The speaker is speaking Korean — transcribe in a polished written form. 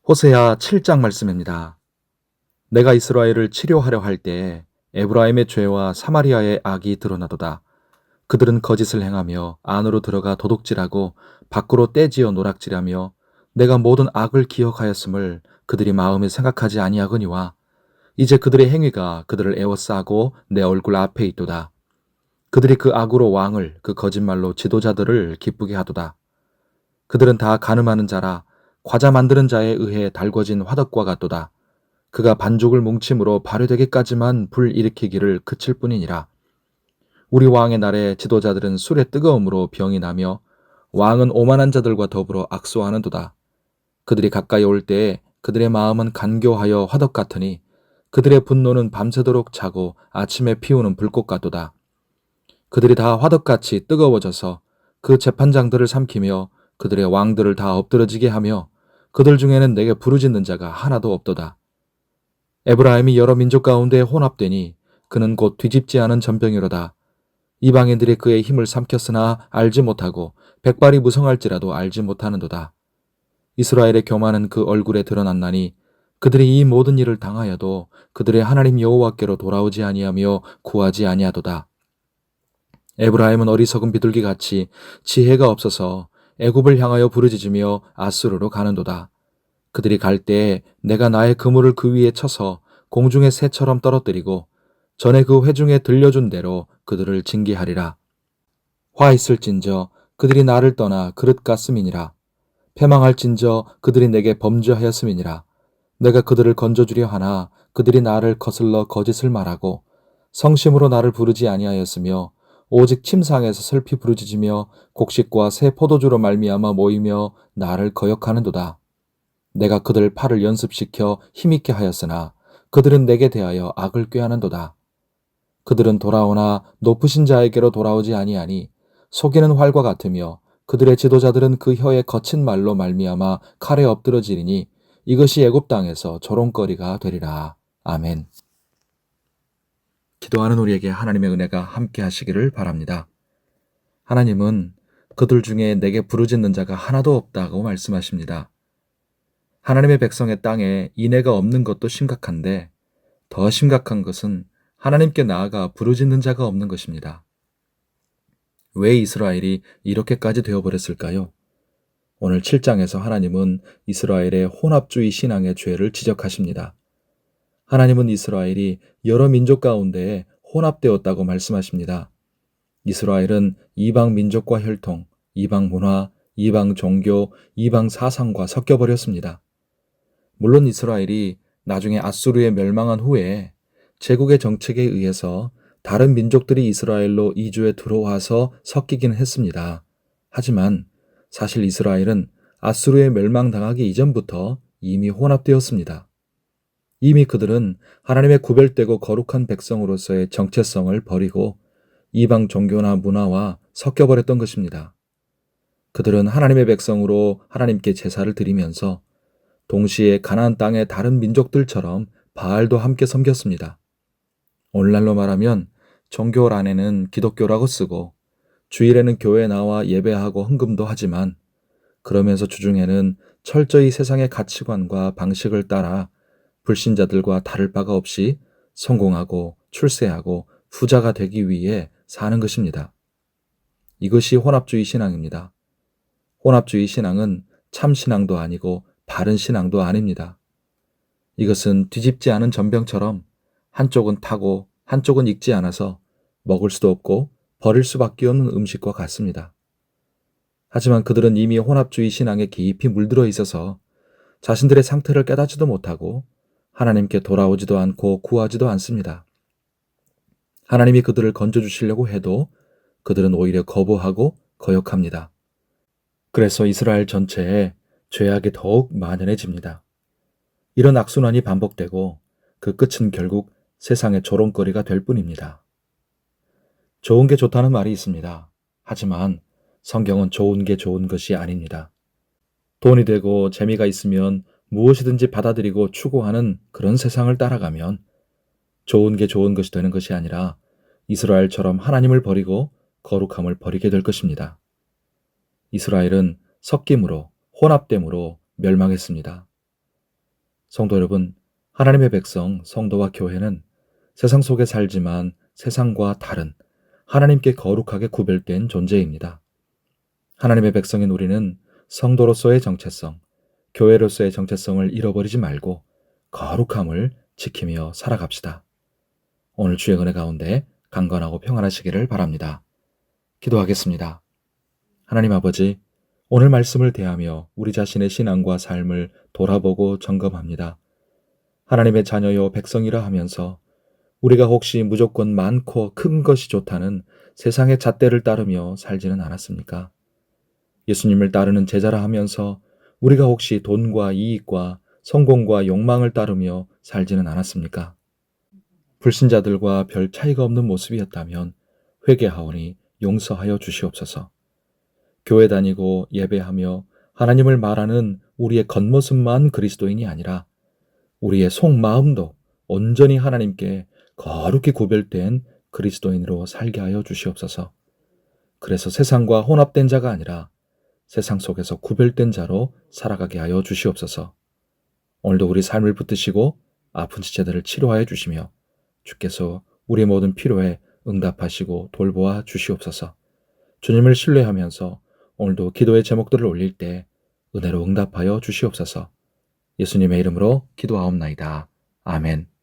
호세아 7장 말씀입니다. 내가 이스라엘을 치료하려 할 때에 에브라임의 죄와 사마리아의 악이 드러나도다. 그들은 거짓을 행하며 안으로 들어가 도둑질하고 밖으로 떼지어 노략질하며 내가 모든 악을 기억하였음을 그들이 마음에 생각하지 아니하거니와 이제 그들의 행위가 그들을 에워싸고 내 얼굴 앞에 있도다. 그들이 그 악으로 왕을 그 거짓말로 지도자들을 기쁘게 하도다. 그들은 다 가늠하는 자라 과자 만드는 자에 의해 달궈진 화덕과 같도다. 그가 반죽을 뭉침으로 발효되기까지만 불 일으키기를 그칠 뿐이니라. 우리 왕의 날에 지도자들은 술의 뜨거움으로 병이 나며 왕은 오만한 자들과 더불어 악소하는도다. 그들이 가까이 올 때에 그들의 마음은 간교하여 화덕 같으니 그들의 분노는 밤새도록 차고 아침에 피우는 불꽃 같도다. 그들이 다 화덕같이 뜨거워져서 그 재판장들을 삼키며 그들의 왕들을 다 엎드러지게 하며 그들 중에는 내게 부르짖는 자가 하나도 없도다. 에브라임이 여러 민족 가운데 혼합되니 그는 곧 뒤집지 않은 전병이로다. 이방인들이 그의 힘을 삼켰으나 알지 못하고 백발이 무성할지라도 알지 못하는도다. 이스라엘의 교만은 그 얼굴에 드러났나니 그들이 이 모든 일을 당하여도 그들의 하나님 여호와께로 돌아오지 아니하며 구하지 아니하도다. 에브라임은 어리석은 비둘기같이 지혜가 없어서 애굽을 향하여 부르짖으며 아수르로 가는도다. 그들이 갈 때에 내가 나의 그물을 그 위에 쳐서 공중의 새처럼 떨어뜨리고 전에 그 회중에 들려준 대로 그들을 징계하리라. 화 있을진저 그들이 나를 떠나 그릇 같음이니라. 패망할진저 그들이 내게 범죄하였음이니라. 내가 그들을 건져주려 하나 그들이 나를 거슬러 거짓을 말하고 성심으로 나를 부르지 아니하였으며 오직 침상에서 슬피 부르짖으며 곡식과 새 포도주로 말미암아 모이며 나를 거역하는도다. 내가 그들 팔을 연습시켜 힘있게 하였으나 그들은 내게 대하여 악을 꾀하는도다. 그들은 돌아오나 높으신 자에게로 돌아오지 아니하니 속이는 활과 같으며 그들의 지도자들은 그 혀의 거친 말로 말미암아 칼에 엎드러지리니 이것이 애굽 땅에서 조롱거리가 되리라. 아멘. 기도하는 우리에게 하나님의 은혜가 함께 하시기를 바랍니다. 하나님은 그들 중에 내게 부르짖는 자가 하나도 없다고 말씀하십니다. 하나님의 백성의 땅에 인애가 없는 것도 심각한데 더 심각한 것은 하나님께 나아가 부르짖는 자가 없는 것입니다. 왜 이스라엘이 이렇게까지 되어버렸을까요? 오늘 7장에서 하나님은 이스라엘의 혼합주의 신앙의 죄를 지적하십니다. 하나님은 이스라엘이 여러 민족 가운데 혼합되었다고 말씀하십니다. 이스라엘은 이방 민족과 혈통, 이방 문화, 이방 종교, 이방 사상과 섞여버렸습니다. 물론 이스라엘이 나중에 아수르에 멸망한 후에 제국의 정책에 의해서 다른 민족들이 이스라엘로 이주해 들어와서 섞이긴 했습니다. 하지만 사실 이스라엘은 아수르에 멸망당하기 이전부터 이미 혼합되었습니다. 이미 그들은 하나님의 구별되고 거룩한 백성으로서의 정체성을 버리고 이방 종교나 문화와 섞여버렸던 것입니다. 그들은 하나님의 백성으로 하나님께 제사를 드리면서 동시에 가나안 땅의 다른 민족들처럼 바알도 함께 섬겼습니다. 오늘날로 말하면 종교란에는 기독교라고 쓰고 주일에는 교회에 나와 예배하고 헌금도 하지만 그러면서 주중에는 철저히 세상의 가치관과 방식을 따라 불신자들과 다를 바가 없이 성공하고 출세하고 부자가 되기 위해 사는 것입니다. 이것이 혼합주의 신앙입니다. 혼합주의 신앙은 참 신앙도 아니고 바른 신앙도 아닙니다. 이것은 뒤집지 않은 전병처럼 한쪽은 타고 한쪽은 익지 않아서 먹을 수도 없고 버릴 수밖에 없는 음식과 같습니다. 하지만 그들은 이미 혼합주의 신앙에 깊이 물들어 있어서 자신들의 상태를 깨닫지도 못하고 하나님께 돌아오지도 않고 구하지도 않습니다. 하나님이 그들을 건져주시려고 해도 그들은 오히려 거부하고 거역합니다. 그래서 이스라엘 전체에 죄악이 더욱 만연해집니다. 이런 악순환이 반복되고 그 끝은 결국 세상의 조롱거리가 될 뿐입니다. 좋은 게 좋다는 말이 있습니다. 하지만 성경은 좋은 게 좋은 것이 아닙니다. 돈이 되고 재미가 있으면 무엇이든지 받아들이고 추구하는 그런 세상을 따라가면 좋은 게 좋은 것이 되는 것이 아니라 이스라엘처럼 하나님을 버리고 거룩함을 버리게 될 것입니다. 이스라엘은 섞임으로 혼합됨으로 멸망했습니다. 성도 여러분, 하나님의 백성, 성도와 교회는 세상 속에 살지만 세상과 다른 하나님께 거룩하게 구별된 존재입니다. 하나님의 백성인 우리는 성도로서의 정체성, 교회로서의 정체성을 잃어버리지 말고 거룩함을 지키며 살아갑시다. 오늘 주의 은혜 가운데 강건하고 평안하시기를 바랍니다. 기도하겠습니다. 하나님 아버지, 오늘 말씀을 대하며 우리 자신의 신앙과 삶을 돌아보고 점검합니다. 하나님의 자녀요 백성이라 하면서 우리가 혹시 무조건 많고 큰 것이 좋다는 세상의 잣대를 따르며 살지는 않았습니까? 예수님을 따르는 제자라 하면서 우리가 혹시 돈과 이익과 성공과 욕망을 따르며 살지는 않았습니까? 불신자들과 별 차이가 없는 모습이었다면 회개하오니 용서하여 주시옵소서. 교회 다니고 예배하며 하나님을 말하는 우리의 겉모습만 그리스도인이 아니라 우리의 속마음도 온전히 하나님께 거룩히 구별된 그리스도인으로 살게 하여 주시옵소서. 그래서 세상과 혼합된 자가 아니라 세상 속에서 구별된 자로 살아가게 하여 주시옵소서. 오늘도 우리 삶을 붙드시고 아픈 지체들을 치료하여 주시며 주께서 우리의 모든 필요에 응답하시고 돌보아 주시옵소서. 주님을 신뢰하면서 오늘도 기도의 제목들을 올릴 때 은혜로 응답하여 주시옵소서. 예수님의 이름으로 기도하옵나이다. 아멘.